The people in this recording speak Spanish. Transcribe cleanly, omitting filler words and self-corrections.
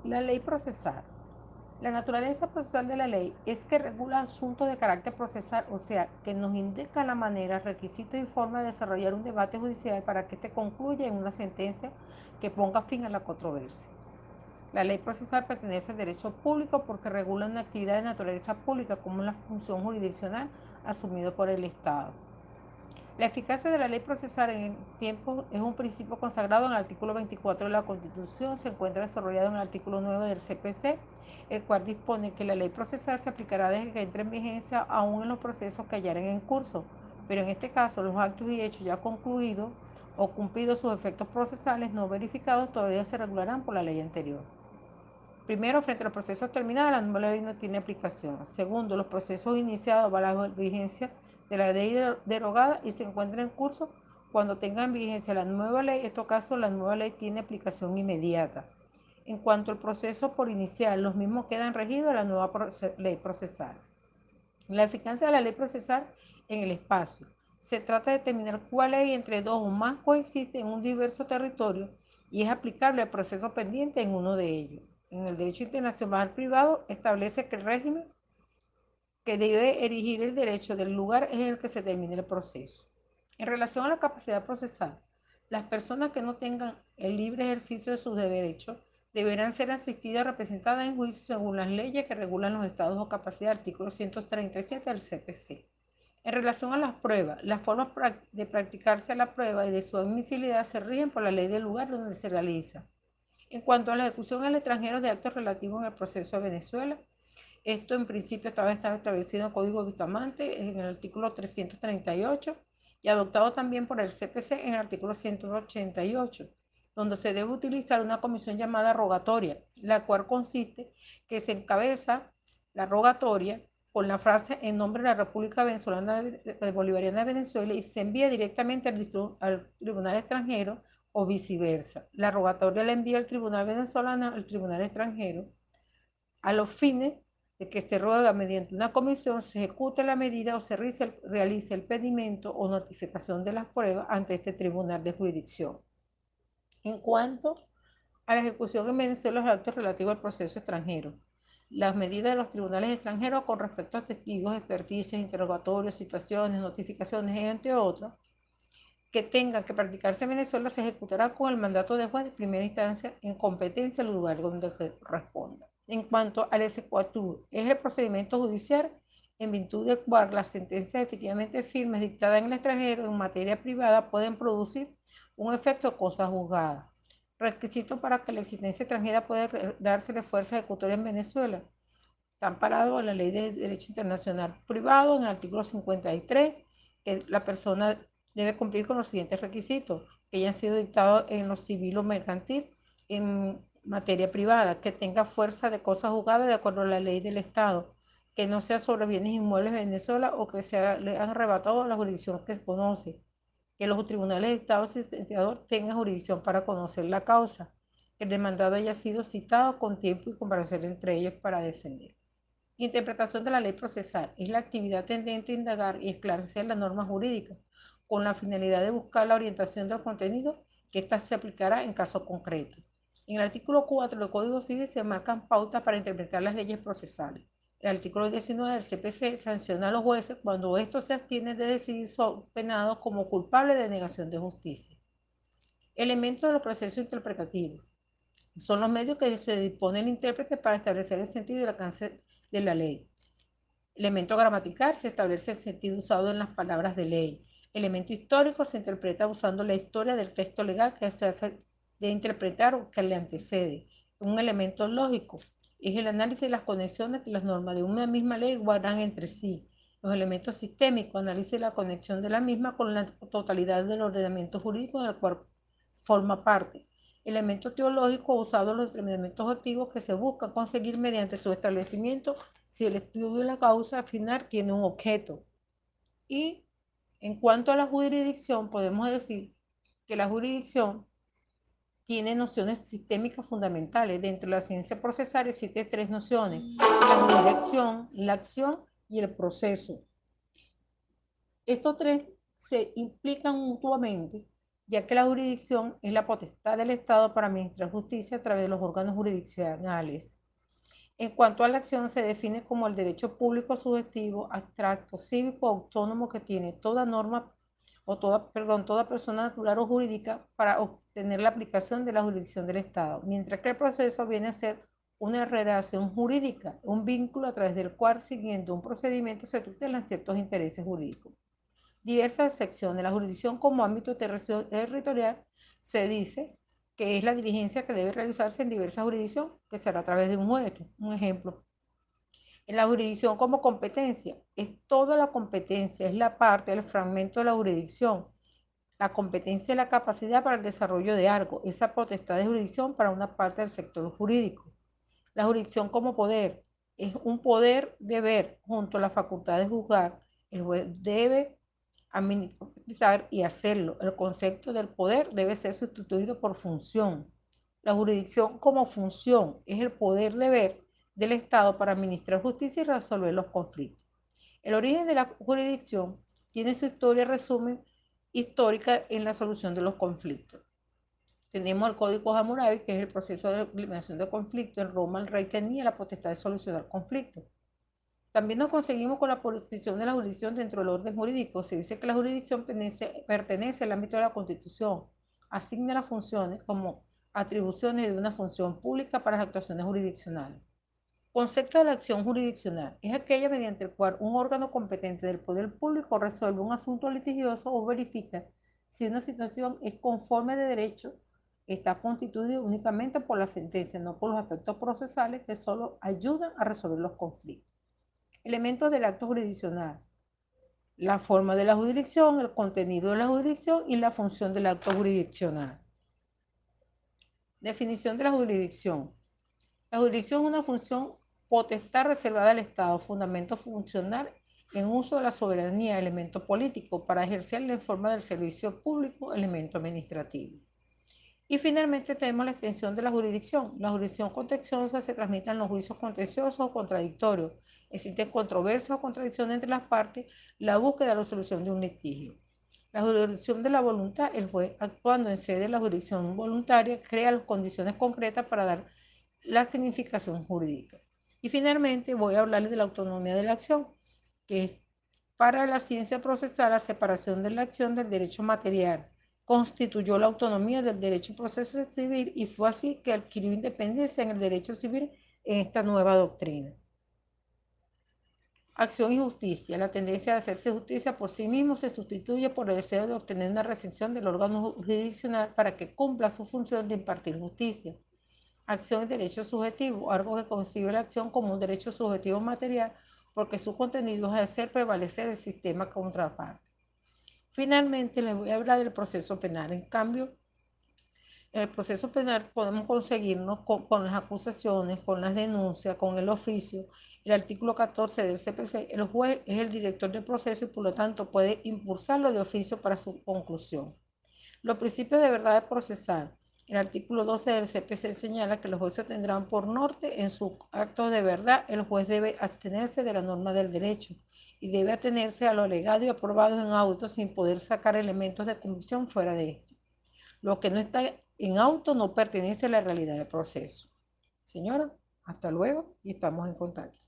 La ley procesal. La naturaleza procesal de la ley es que regula asuntos de carácter procesal, o sea, que nos indica la manera, requisitos y forma de desarrollar un debate judicial para que éste concluya en una sentencia que ponga fin a la controversia. La ley procesal pertenece al derecho público porque regula una actividad de naturaleza pública como la función jurisdiccional asumida por el Estado. La eficacia de la ley procesal en el tiempo es un principio consagrado en el artículo 24 de la Constitución, se encuentra desarrollado en el artículo 9 del CPC, el cual dispone que la ley procesal se aplicará desde que entre en vigencia aún en los procesos que hallaren en curso, pero en este caso los actos y hechos ya concluidos o cumplidos sus efectos procesales no verificados todavía se regularán por la ley anterior. Primero, frente a los procesos terminados, la nueva ley no tiene aplicación. Segundo, los procesos iniciados bajo la vigencia de la ley derogada y se encuentran en curso cuando tenga en vigencia la nueva ley. En estos casos, la nueva ley tiene aplicación inmediata. En cuanto al proceso por iniciar, los mismos quedan regidos a la nueva ley procesal. La eficacia de la ley procesal en el espacio. Se trata de determinar cuál ley entre dos o más coexiste en un diverso territorio y es aplicable al proceso pendiente en uno de ellos. En el derecho internacional privado establece que el régimen que debe erigir el derecho del lugar es el que se termine el proceso. En relación a la capacidad procesal, las personas que no tengan el libre ejercicio de sus derechos deberán ser asistidas y representadas en juicio según las leyes que regulan los estados o capacidad, artículo 137 del CPC. En relación a las pruebas, las formas de practicarse la prueba y de su admisibilidad se rigen por la ley del lugar donde se realiza. En cuanto a la ejecución al extranjero de actos relativos en el proceso de Venezuela, esto en principio estaba establecido en el Código Bustamante en el artículo 338 y adoptado también por el CPC en el artículo 188, donde se debe utilizar una comisión llamada rogatoria, la cual consiste que se encabeza la rogatoria con la frase en nombre de la República Venezolana Bolivariana de Venezuela y se envía directamente al tribunal extranjero o viceversa. La rogatoria la envía el tribunal venezolano al tribunal extranjero a los fines de que se ruega mediante una comisión se ejecute la medida o se realice el pedimento o notificación de las pruebas ante este tribunal de jurisdicción. En cuanto a la ejecución en Venezuela de los actos relativos al proceso extranjero, las medidas de los tribunales extranjeros con respecto a testigos, experticias, interrogatorios, citaciones, notificaciones, entre otros, que tengan que practicarse en Venezuela se ejecutará con el mandato de juez de primera instancia en competencia al lugar donde corresponda. En cuanto al exequatur, es el procedimiento judicial en virtud del cual las sentencias efectivamente firmes dictadas en el extranjero en materia privada pueden producir un efecto de cosa juzgada. Requisito para que la existencia extranjera pueda dársele fuerza ejecutoria en Venezuela. Está amparado en la Ley de Derecho Internacional Privado, en el artículo 53, que la persona debe cumplir con los siguientes requisitos, que hayan sido dictados en lo civil o mercantil, en materia privada, que tenga fuerza de cosa juzgada de acuerdo a la ley del Estado, que no sea sobre bienes inmuebles de Venezuela o que le han arrebatado a la jurisdicción que se conoce, que los tribunales de Estado sentenciador tengan jurisdicción para conocer la causa, que el demandado haya sido citado con tiempo y comparecer entre ellos para defender. Interpretación de la ley procesal es la actividad tendente a indagar y esclarecer la norma jurídica con la finalidad de buscar la orientación del contenido que ésta se aplicará en caso concreto. En el artículo 4 del Código Civil se marcan pautas para interpretar las leyes procesales. El artículo 19 del CPC sanciona a los jueces cuando estos se abstienen de decidir son penados como culpables de negación de justicia. Elementos del proceso interpretativo. Son los medios que se dispone el intérprete para establecer el sentido y el alcance de la ley. Elemento gramatical, se establece el sentido usado en las palabras de ley. Elemento histórico, se interpreta usando la historia del texto legal que se hace de interpretar o que le antecede. Un elemento lógico es el análisis de las conexiones que las normas de una misma ley guardan entre sí. Los elementos sistémicos, análisis la conexión de la misma con la totalidad del ordenamiento jurídico del cual forma parte. Elemento teológico usado en los elementos activos que se buscan conseguir mediante su establecimiento si el estudio de la causa final tiene un objeto. Y en cuanto a la jurisdicción, podemos decir que la jurisdicción tiene nociones sistémicas fundamentales. Dentro de la ciencia procesal existen tres nociones: la jurisdicción, la acción y el proceso. Estos tres se implican mutuamente ya que la jurisdicción es la potestad del Estado para administrar justicia a través de los órganos jurisdiccionales. En cuanto a la acción, se define como el derecho público subjetivo, abstracto, cívico, autónomo que tiene toda norma o toda persona natural o jurídica para obtener la aplicación de la jurisdicción del Estado, mientras que el proceso viene a ser una relación jurídica, un vínculo a través del cual, siguiendo un procedimiento, se tutelan ciertos intereses jurídicos. Diversas secciones. La jurisdicción como ámbito territorial se dice que es la diligencia que debe realizarse en diversas jurisdicciones, que será a través de un juez. Un ejemplo. En la jurisdicción como competencia, es toda la competencia, es la parte, el fragmento de la jurisdicción. La competencia es la capacidad para el desarrollo de algo, esa potestad de jurisdicción para una parte del sector jurídico. La jurisdicción como poder es un poder deber junto a la facultad de juzgar. El juez debe administrar y hacerlo. El concepto del poder debe ser sustituido por función. La jurisdicción como función es el poder deber del Estado para administrar justicia y resolver los conflictos. El origen de la jurisdicción tiene su historia, resumen, histórica en la solución de los conflictos. Tenemos el Código Hammurabi, que es el proceso de eliminación de conflictos. En Roma el rey tenía la potestad de solucionar conflictos. También nos conseguimos con la posición de la jurisdicción dentro del orden jurídico. Se dice que la jurisdicción pertenece al ámbito de la Constitución, asigna las funciones como atribuciones de una función pública para las actuaciones jurisdiccionales. Concepto de la acción jurisdiccional es aquella mediante el cual un órgano competente del poder público resuelve un asunto litigioso o verifica si una situación es conforme de derecho, está constituida únicamente por la sentencia, no por los aspectos procesales que solo ayudan a resolver los conflictos. Elementos del acto jurisdiccional: la forma de la jurisdicción, el contenido de la jurisdicción y la función del acto jurisdiccional. Definición de la jurisdicción. La jurisdicción es una función potestad reservada al Estado, fundamento funcional en uso de la soberanía, elemento político, para ejercerla en forma del servicio público, elemento administrativo. Y finalmente tenemos la extensión de la jurisdicción. La jurisdicción contenciosa se transmite en los juicios contenciosos o contradictorios. Existen controversias o contradicciones entre las partes, la búsqueda de la solución de un litigio. La jurisdicción de la voluntad: el juez, actuando en sede de la jurisdicción voluntaria, crea las condiciones concretas para dar la significación jurídica. Y finalmente voy a hablarles de la autonomía de la acción, que es para la ciencia procesal la separación de la acción del derecho material. Constituyó la autonomía del derecho procesal civil y fue así que adquirió independencia en el derecho civil en esta nueva doctrina. Acción y justicia. La tendencia de hacerse justicia por sí mismo se sustituye por el deseo de obtener una recepción del órgano jurisdiccional para que cumpla su función de impartir justicia. Acción y derecho subjetivo, algo que concibe la acción como un derecho subjetivo material porque su contenido es hacer prevalecer el sistema contraparte. Finalmente, les voy a hablar del proceso penal. En cambio, en el proceso penal podemos conseguirnos con las acusaciones, con las denuncias, con el oficio. El artículo 14 del CPC, el juez es el director del proceso y por lo tanto puede impulsarlo de oficio para su conclusión. Los principios de verdad procesal. El artículo 12 del CPC señala que los jueces tendrán por norte en sus actos de verdad. El juez debe abstenerse de la norma del derecho y debe atenerse a lo alegado y aprobado en auto sin poder sacar elementos de convicción fuera de esto. Lo que no está en auto no pertenece a la realidad del proceso. Señora, hasta luego y estamos en contacto.